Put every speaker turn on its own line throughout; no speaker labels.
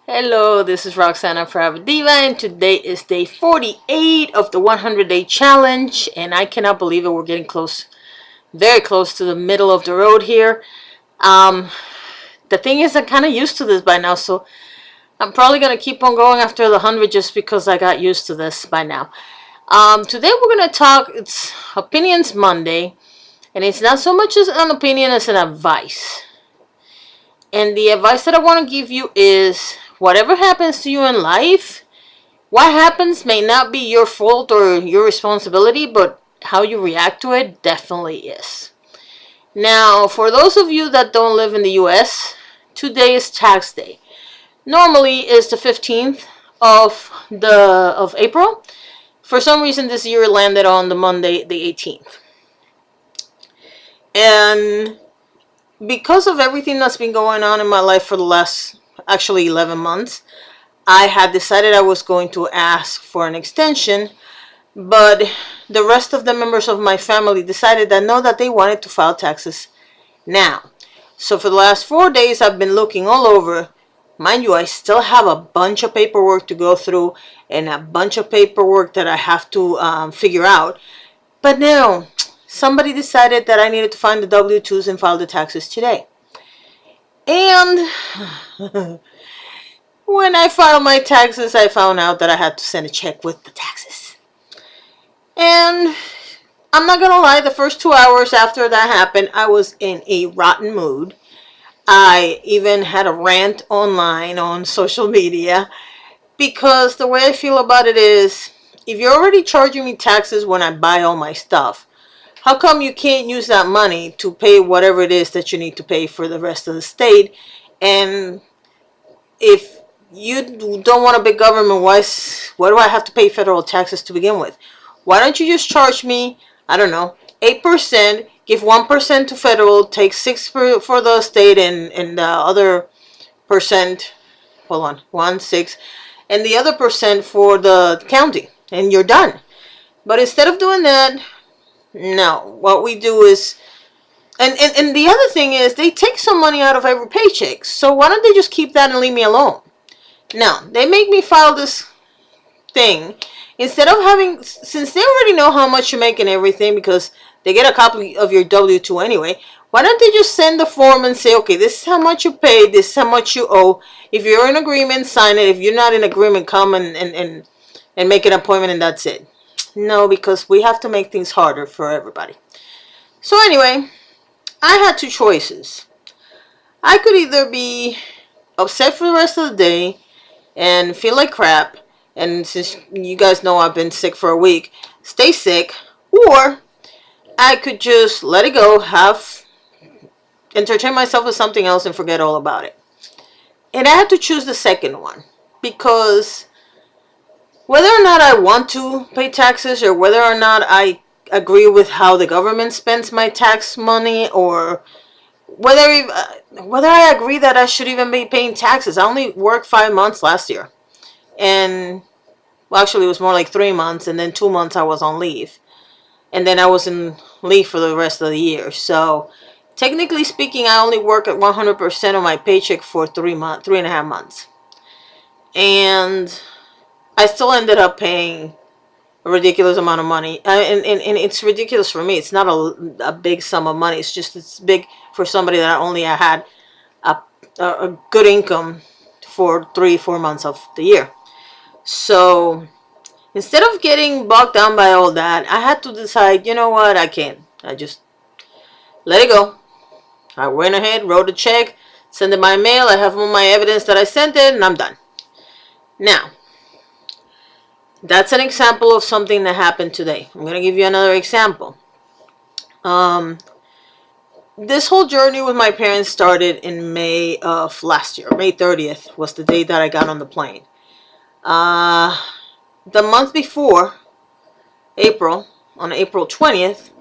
Hello, this is Roxana Forever Diva, and today is day 48 of the 100-day challenge, and I cannot believe it. We're getting close, very close to the middle of the road here. Um, the thing is, I'm kind of used to this by now, so I'm probably going to keep on going after the 100 just because I got used to this by now. Today we're going to talk, it's Opinions Monday, and it's not so much as an opinion as an advice. And the advice that I want to give you is whatever happens to you in life, what happens may not be your fault or your responsibility, but how you react to it definitely is. Now, for those of you that don't live in the US, today is tax day. Normally is the 15th of April. For some reason this year it landed on the Monday the 18th. And because of everything that's been going on in my life for the last actually 11 months, I had decided I was going to ask for an extension, but the rest of the members of my family decided that no, that they wanted to file taxes now. So for the last 4 days I've been looking all over. Mind you, I still have a bunch of paperwork to go through and a bunch of paperwork that I have to figure out. But no, somebody decided that I needed to find the W-2s and file the taxes today. And when I filed my taxes, I found out that I had to send a check with the taxes. And I'm not gonna lie, the first 2 hours after that happened, I was in a rotten mood. I even had a rant online on social media because the way I feel about it is, if you're already charging me taxes when I buy all my stuff, how come you can't use that money to pay whatever it is that you need to pay for the rest of the state? And if you don't want a big government, why do I have to pay federal taxes to begin with? Why don't you just charge me, I don't know, 8%, give 1% to federal, take 6% for the state, and the other percent, hold on, 1, 6, and the other percent for the county, and you're done. But instead of doing that, no, what we do is, and the other thing is, they take some money out of every paycheck, so why don't they just keep that and leave me alone? Now, they make me file this thing, instead of having, since they already know how much you make and everything, because they get a copy of your W-2 anyway, why don't they just send the form and say, okay, this is how much you paid, this is how much you owe. If you're in agreement, sign it. If you're not in agreement, come and make an appointment, and that's it. No, because we have to make things harder for everybody. So anyway, I had two choices. I could either be upset for the rest of the day and feel like crap, and since you guys know I've been sick for a week, stay sick, or I could just let it go, entertain myself with something else and forget all about it. And I had to choose the second one, because whether or not I want to pay taxes, or whether or not I agree with how the government spends my tax money, or whether I agree that I should even be paying taxes. I only worked 5 months last year. And, well, actually it was more like 3 months, and then 2 months I was on leave. And then I was in leave for the rest of the year. So, technically speaking, I only work at 100% of my paycheck for 3.5 months. And I still ended up paying a ridiculous amount of money. And it's ridiculous for me. It's not a big sum of money. It's big for somebody that only had a good income for 3-4 months of the year. So instead of getting bogged down by all that, I had to decide, you know what, I can't. I just let it go. I went ahead, wrote a check, sent it by mail. I have all my evidence that I sent it, and I'm done. Now, that's an example of something that happened today. I'm going to give you another example. This whole journey with my parents started in May of last year. May 30th was the day that I got on the plane. The month before, on April 20th,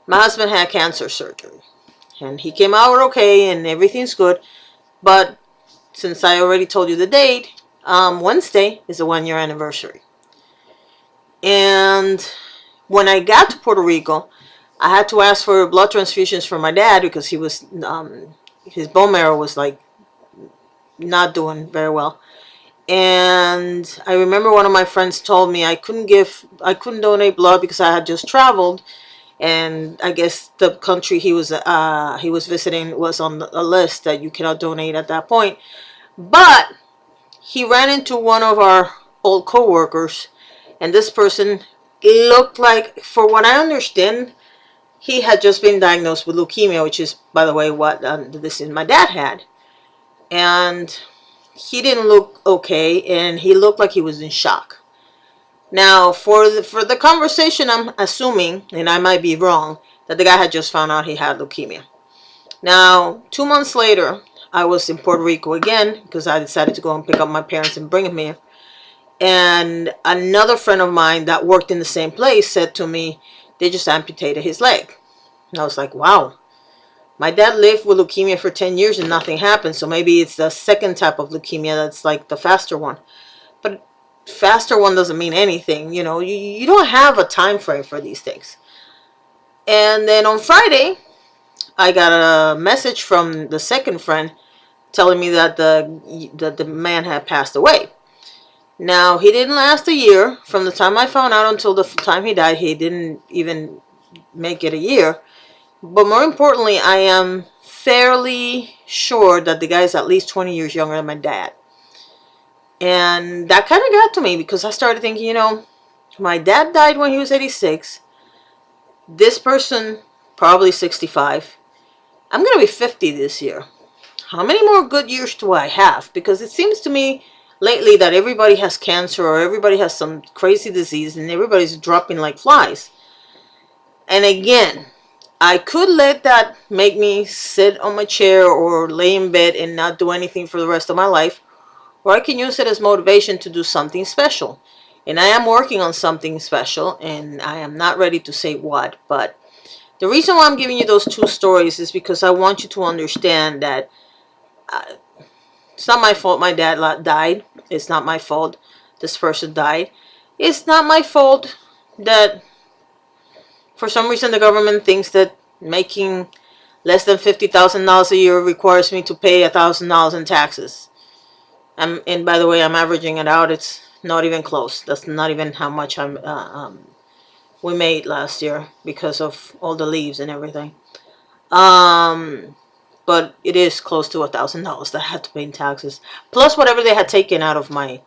my husband had cancer surgery. And he came out okay and everything's good. But since I already told you the date, Wednesday is the 1-year anniversary. And when I got to Puerto Rico, I had to ask for blood transfusions for my dad because his bone marrow was like not doing very well. And I remember one of my friends told me I couldn't donate blood because I had just traveled, and I guess the country he was visiting was on a list that you cannot donate at that point. But he ran into one of our old coworkers, and this person looked like, for what I understand, he had just been diagnosed with leukemia, which is, by the way, what this is my dad had. And he didn't look okay, and he looked like he was in shock. Now, for the conversation, I'm assuming, and I might be wrong, that the guy had just found out he had leukemia. Now, 2 months later, I was in Puerto Rico again because I decided to go and pick up my parents and bring them here. And another friend of mine that worked in the same place said to me, they just amputated his leg. And I was like, wow. My dad lived with leukemia for 10 years and nothing happened. So maybe it's the second type of leukemia that's like the faster one. But faster one doesn't mean anything. You know, you don't have a time frame for these things. And then on Friday, I got a message from the second friend telling me that the man had passed away. Now, he didn't last a year. From the time I found out until the time he died, he didn't even make it a year. But more importantly, I am fairly sure that the guy is at least 20 years younger than my dad. And that kind of got to me because I started thinking, you know, my dad died when he was 86. This person, probably 65. I'm going to be 50 this year. How many more good years do I have? Because it seems to me lately that everybody has cancer or everybody has some crazy disease and everybody's dropping like flies. And again, I could let that make me sit on my chair or lay in bed and not do anything for the rest of my life. Or I can use it as motivation to do something special. And I am working on something special, and I am not ready to say what. But the reason why I'm giving you those two stories is because I want you to understand that it's not my fault my dad died. It's not my fault this person died. It's not my fault that for some reason the government thinks that making less than $50,000 a year requires me to pay $1,000 in taxes. And by the way, I'm averaging it out. It's not even close. That's not even how much we made last year because of all the leaves and everything. But it is close to $1,000 that I had to pay in taxes, plus whatever they had taken out of my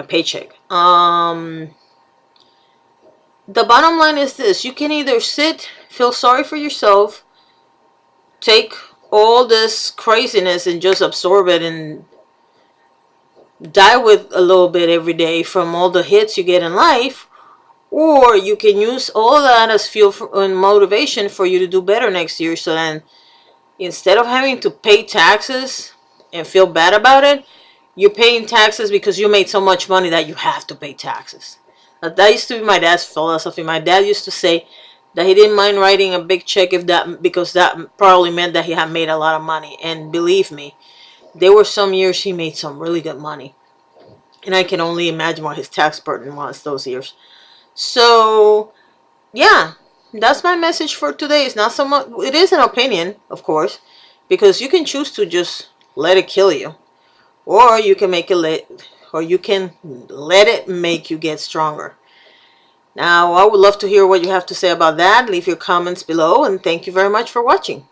paycheck. The bottom line is this: you can either sit, feel sorry for yourself, take all this craziness and just absorb it and die with a little bit every day from all the hits you get in life, or you can use all that as fuel and motivation for you to do better next year. So then, instead of having to pay taxes and feel bad about it, you're paying taxes because you made so much money that you have to pay taxes. That used to be my dad's philosophy. My dad used to say that he didn't mind writing a big check because that probably meant that he had made a lot of money. And believe me, there were some years he made some really good money. And I can only imagine what his tax burden was those years. So, yeah, that's my message for today. It's not so much, it is an opinion, of course, because you can choose to just let it kill you. Or you can let it make you get stronger. Now, I would love to hear what you have to say about that. Leave your comments below, and thank you very much for watching.